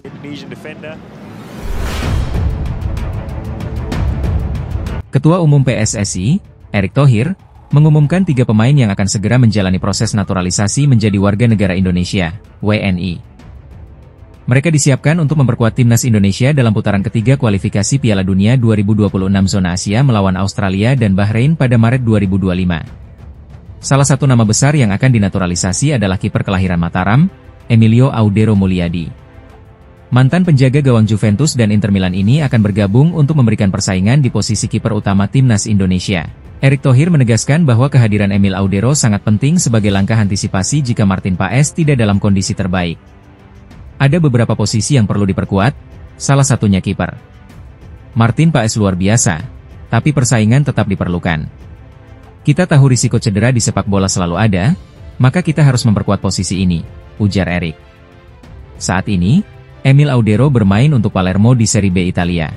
Indonesian defender. Ketua Umum PSSI, Erick Thohir, mengumumkan 3 pemain yang akan segera menjalani proses naturalisasi menjadi warga negara Indonesia, WNI. Mereka disiapkan untuk memperkuat timnas Indonesia dalam putaran ketiga kualifikasi Piala Dunia 2026 zona Asia melawan Australia dan Bahrain pada Maret 2025. Salah satu nama besar yang akan dinaturalisasi adalah kiper kelahiran Mataram, Emilio Audero Mulyadi. Mantan penjaga gawang Juventus dan Inter Milan ini akan bergabung untuk memberikan persaingan di posisi kiper utama timnas Indonesia. Erick Thohir menegaskan bahwa kehadiran Emil Audero sangat penting sebagai langkah antisipasi jika Martin Paes tidak dalam kondisi terbaik. Ada beberapa posisi yang perlu diperkuat, salah satunya kiper. Martin Paes luar biasa, tapi persaingan tetap diperlukan. Kita tahu risiko cedera di sepak bola selalu ada, maka kita harus memperkuat posisi ini, ujar Erick. Saat ini, Emil Audero bermain untuk Palermo di Serie B Italia.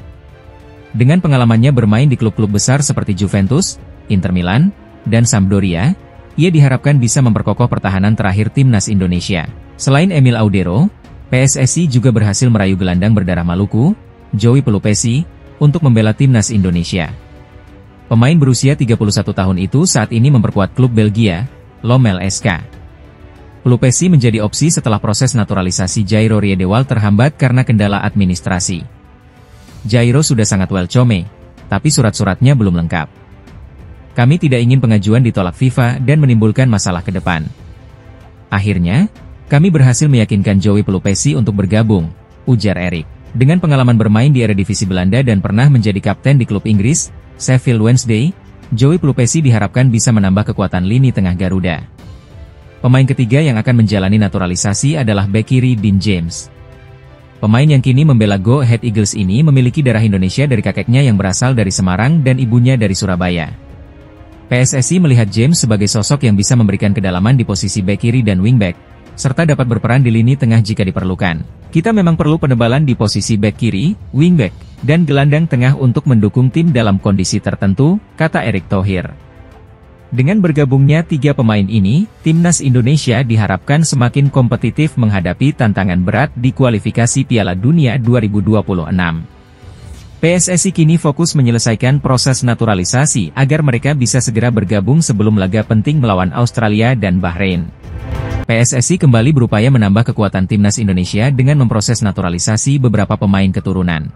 Dengan pengalamannya bermain di klub-klub besar seperti Juventus, Inter Milan, dan Sampdoria, ia diharapkan bisa memperkokoh pertahanan terakhir timnas Indonesia. Selain Emil Audero, PSSI juga berhasil merayu gelandang berdarah Maluku, Joey Pelupesi, untuk membela timnas Indonesia. Pemain berusia 31 tahun itu saat ini memperkuat klub Belgia, Lommel SK. Pelupesi menjadi opsi setelah proses naturalisasi Jairo Riedewald terhambat karena kendala administrasi. Jairo sudah sangat welcome, tapi surat-suratnya belum lengkap. Kami tidak ingin pengajuan ditolak FIFA dan menimbulkan masalah ke depan. Akhirnya, kami berhasil meyakinkan Joey Pelupesi untuk bergabung, ujar Erick. Dengan pengalaman bermain di Eredivisie Belanda dan pernah menjadi kapten di klub Inggris, Sheffield Wednesday, Joey Pelupesi diharapkan bisa menambah kekuatan lini tengah Garuda. Pemain ketiga yang akan menjalani naturalisasi adalah bek kiri Dean James. Pemain yang kini membela Go Ahead Eagles ini memiliki darah Indonesia dari kakeknya yang berasal dari Semarang dan ibunya dari Surabaya. PSSI melihat James sebagai sosok yang bisa memberikan kedalaman di posisi bek kiri dan wingback, serta dapat berperan di lini tengah jika diperlukan. Kita memang perlu penebalan di posisi bek kiri, wingback, dan gelandang tengah untuk mendukung tim dalam kondisi tertentu, kata Erick Thohir. Dengan bergabungnya 3 pemain ini, timnas Indonesia diharapkan semakin kompetitif menghadapi tantangan berat di kualifikasi Piala Dunia 2026. PSSI kini fokus menyelesaikan proses naturalisasi agar mereka bisa segera bergabung sebelum laga penting melawan Australia dan Bahrain. PSSI kembali berupaya menambah kekuatan timnas Indonesia dengan memproses naturalisasi beberapa pemain keturunan.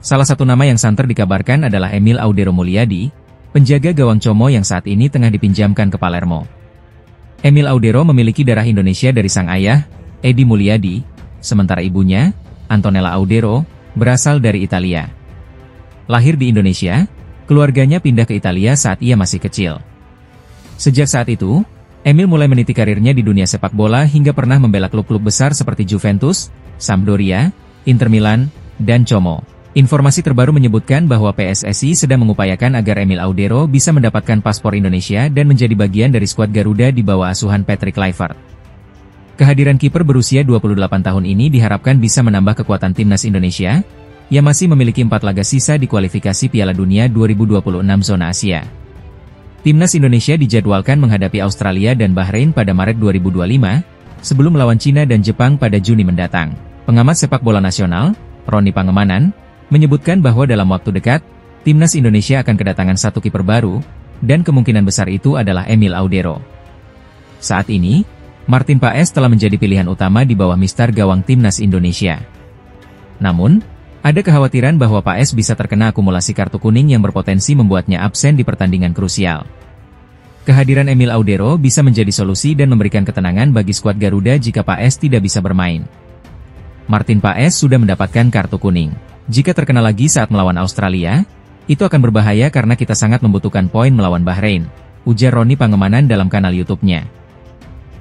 Salah satu nama yang santer dikabarkan adalah Emil Audero Mulyadi, penjaga gawang Como yang saat ini tengah dipinjamkan ke Palermo. Emil Audero memiliki darah Indonesia dari sang ayah, Edi Mulyadi, sementara ibunya, Antonella Audero, berasal dari Italia. Lahir di Indonesia, keluarganya pindah ke Italia saat ia masih kecil. Sejak saat itu, Emil mulai meniti karirnya di dunia sepak bola hingga pernah membela klub-klub besar seperti Juventus, Sampdoria, Inter Milan, dan Como. Informasi terbaru menyebutkan bahwa PSSI sedang mengupayakan agar Emil Audero bisa mendapatkan paspor Indonesia dan menjadi bagian dari skuad Garuda di bawah asuhan Patrick Kluivert. Kehadiran kiper berusia 28 tahun ini diharapkan bisa menambah kekuatan timnas Indonesia, yang masih memiliki 4 laga sisa di kualifikasi Piala Dunia 2026 zona Asia. Timnas Indonesia dijadwalkan menghadapi Australia dan Bahrain pada Maret 2025, sebelum melawan Cina dan Jepang pada Juni mendatang. Pengamat sepak bola nasional, Roni Pangemanan, menyebutkan bahwa dalam waktu dekat, timnas Indonesia akan kedatangan 1 kiper baru, dan kemungkinan besar itu adalah Emil Audero. Saat ini, Martin Paes telah menjadi pilihan utama di bawah mistar gawang timnas Indonesia. Namun, ada kekhawatiran bahwa Paes bisa terkena akumulasi kartu kuning yang berpotensi membuatnya absen di pertandingan krusial. Kehadiran Emil Audero bisa menjadi solusi dan memberikan ketenangan bagi skuad Garuda jika Paes tidak bisa bermain. Martin Paes sudah mendapatkan kartu kuning. Jika terkena lagi saat melawan Australia, itu akan berbahaya karena kita sangat membutuhkan poin melawan Bahrain, ujar Roni Pangemanan dalam kanal YouTube-nya.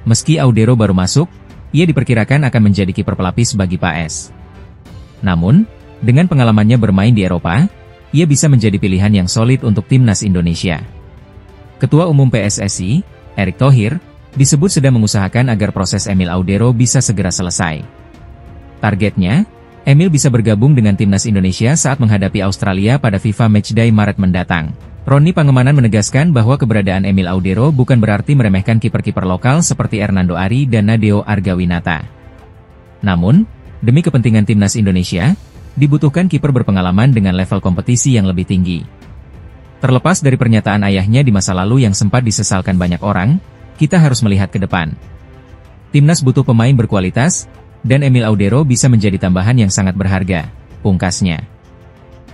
Meski Audero baru masuk, ia diperkirakan akan menjadi kiper pelapis bagi Paes. Namun, dengan pengalamannya bermain di Eropa, ia bisa menjadi pilihan yang solid untuk timnas Indonesia. Ketua Umum PSSI, Erick Thohir, disebut sedang mengusahakan agar proses Emil Audero bisa segera selesai. Targetnya, Emil bisa bergabung dengan timnas Indonesia saat menghadapi Australia pada FIFA Matchday Maret mendatang. Roni Pangemanan menegaskan bahwa keberadaan Emil Audero bukan berarti meremehkan kiper-kiper lokal seperti Hernando Ari dan Nadeo Argawinata. Namun, demi kepentingan timnas Indonesia, dibutuhkan kiper berpengalaman dengan level kompetisi yang lebih tinggi. Terlepas dari pernyataan ayahnya di masa lalu yang sempat disesalkan banyak orang, kita harus melihat ke depan. Timnas butuh pemain berkualitas, dan Emil Audero bisa menjadi tambahan yang sangat berharga, pungkasnya.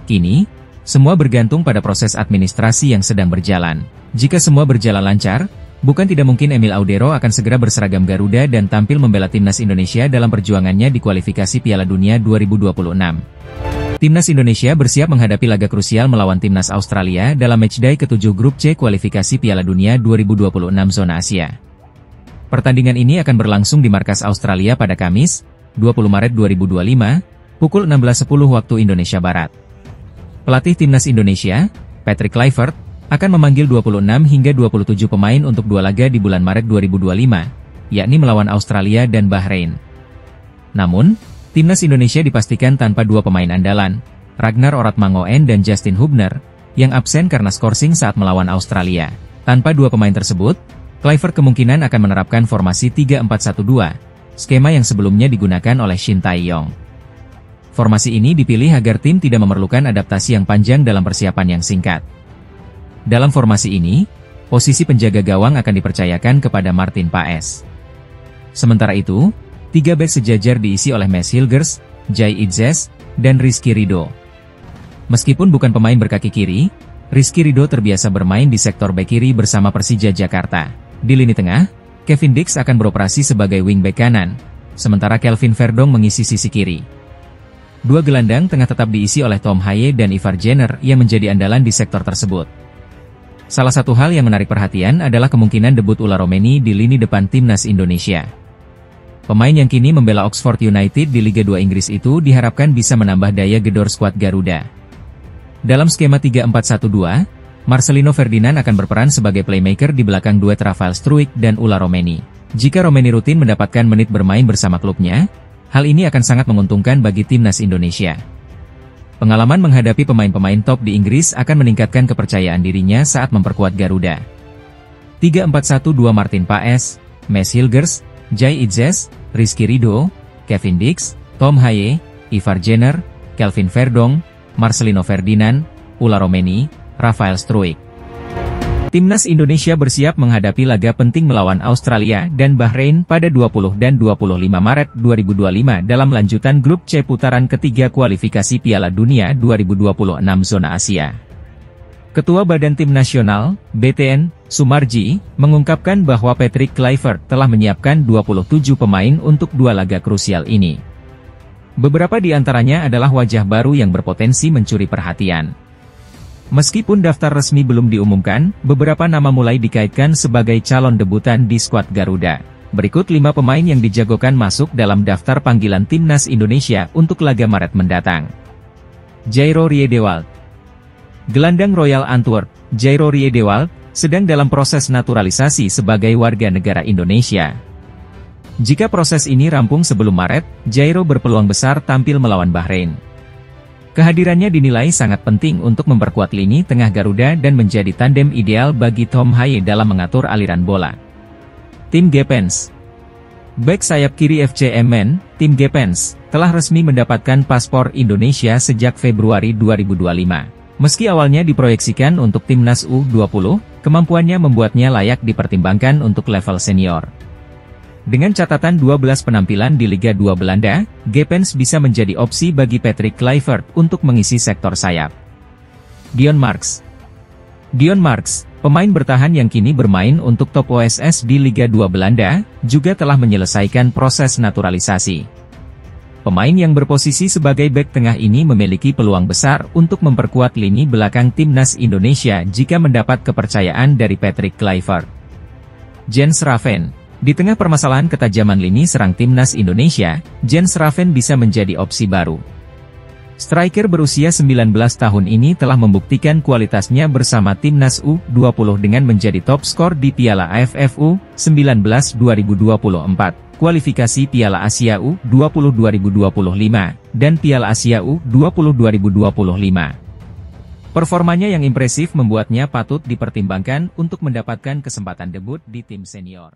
Kini, semua bergantung pada proses administrasi yang sedang berjalan. Jika semua berjalan lancar, bukan tidak mungkin Emil Audero akan segera berseragam Garuda dan tampil membela timnas Indonesia dalam perjuangannya di kualifikasi Piala Dunia 2026. Timnas Indonesia bersiap menghadapi laga krusial melawan timnas Australia dalam matchday ke-7 Grup C kualifikasi Piala Dunia 2026 zona Asia. Pertandingan ini akan berlangsung di markas Australia pada Kamis, 20 Maret 2025, pukul 16.10 waktu Indonesia Barat. Pelatih timnas Indonesia, Patrick Kluivert, akan memanggil 26 hingga 27 pemain untuk 2 laga di bulan Maret 2025, yakni melawan Australia dan Bahrain. Namun, timnas Indonesia dipastikan tanpa 2 pemain andalan, Ragnar Oratmangoen dan Justin Hubner, yang absen karena skorsing saat melawan Australia. Tanpa 2 pemain tersebut, Kluivert kemungkinan akan menerapkan formasi 3-4-1-2, skema yang sebelumnya digunakan oleh Shin Tae-yong. Formasi ini dipilih agar tim tidak memerlukan adaptasi yang panjang dalam persiapan yang singkat. Dalam formasi ini, posisi penjaga gawang akan dipercayakan kepada Martin Paes. Sementara itu, 3 bek sejajar diisi oleh Mads Hilgers, Jai Idzes, dan Rizky Ridho. Meskipun bukan pemain berkaki kiri, Rizky Ridho terbiasa bermain di sektor bek kiri bersama Persija Jakarta. Di lini tengah, Kevin Dix akan beroperasi sebagai wingback kanan, sementara Kelvin Verdong mengisi sisi kiri. 2 gelandang tengah tetap diisi oleh Tom Haye dan Ivar Jenner yang menjadi andalan di sektor tersebut. Salah satu hal yang menarik perhatian adalah kemungkinan debut Ula Romeni di lini depan timnas Indonesia. Pemain yang kini membela Oxford United di Liga 2 Inggris itu diharapkan bisa menambah daya gedor skuad Garuda. Dalam skema 3-4-1-2, Marcelino Ferdinand akan berperan sebagai playmaker di belakang duet Rafael Struijk dan Ula Romeni. Jika Romeni rutin mendapatkan menit bermain bersama klubnya, hal ini akan sangat menguntungkan bagi timnas Indonesia. Pengalaman menghadapi pemain-pemain top di Inggris akan meningkatkan kepercayaan dirinya saat memperkuat Garuda. 3-4-1-2 Martin Paes, Mads Hilgers, Jai Idzes, Rizky Ridho, Kevin Dix, Tom Haye, Ivar Jenner, Kelvin Verdong, Marcelino Ferdinand, Ula Romeni, Rafael Struijk. Timnas Indonesia bersiap menghadapi laga penting melawan Australia dan Bahrain pada 20 dan 25 Maret 2025 dalam lanjutan Grup C putaran ketiga kualifikasi Piala Dunia 2026 zona Asia. Ketua Badan Tim Nasional, BTN, Sumarji, mengungkapkan bahwa Patrick Kluivert telah menyiapkan 27 pemain untuk 2 laga krusial ini. Beberapa di antaranya adalah wajah baru yang berpotensi mencuri perhatian. Meskipun daftar resmi belum diumumkan, beberapa nama mulai dikaitkan sebagai calon debutan di skuad Garuda. Berikut 5 pemain yang dijagokan masuk dalam daftar panggilan timnas Indonesia untuk laga Maret mendatang. Jairo Riedewald. Gelandang Royal Antwerp, Jairo Riedewald, sedang dalam proses naturalisasi sebagai warga negara Indonesia. Jika proses ini rampung sebelum Maret, Jairo berpeluang besar tampil melawan Bahrain. Kehadirannya dinilai sangat penting untuk memperkuat lini tengah Garuda dan menjadi tandem ideal bagi Tom Haye dalam mengatur aliran bola. Tim Gepens. Bek sayap kiri FC Emmen, Tim Gepens, telah resmi mendapatkan paspor Indonesia sejak Februari 2025. Meski awalnya diproyeksikan untuk timnas U20, kemampuannya membuatnya layak dipertimbangkan untuk level senior. Dengan catatan 12 penampilan di Liga 2 Belanda, Gepens bisa menjadi opsi bagi Patrick Kluivert untuk mengisi sektor sayap. Dion Marks. Dion Marks, pemain bertahan yang kini bermain untuk top OSS di Liga 2 Belanda, juga telah menyelesaikan proses naturalisasi. Pemain yang berposisi sebagai bek tengah ini memiliki peluang besar untuk memperkuat lini belakang timnas Indonesia jika mendapat kepercayaan dari Patrick Kluivert. Jens Raven. Di tengah permasalahan ketajaman lini serang timnas Indonesia, Jens Raven bisa menjadi opsi baru. Striker berusia 19 tahun ini telah membuktikan kualitasnya bersama timnas U20 dengan menjadi top skor di Piala AFF U19 2024, kualifikasi Piala Asia U20 2025, dan Piala Asia U20 2025. Performanya yang impresif membuatnya patut dipertimbangkan untuk mendapatkan kesempatan debut di tim senior.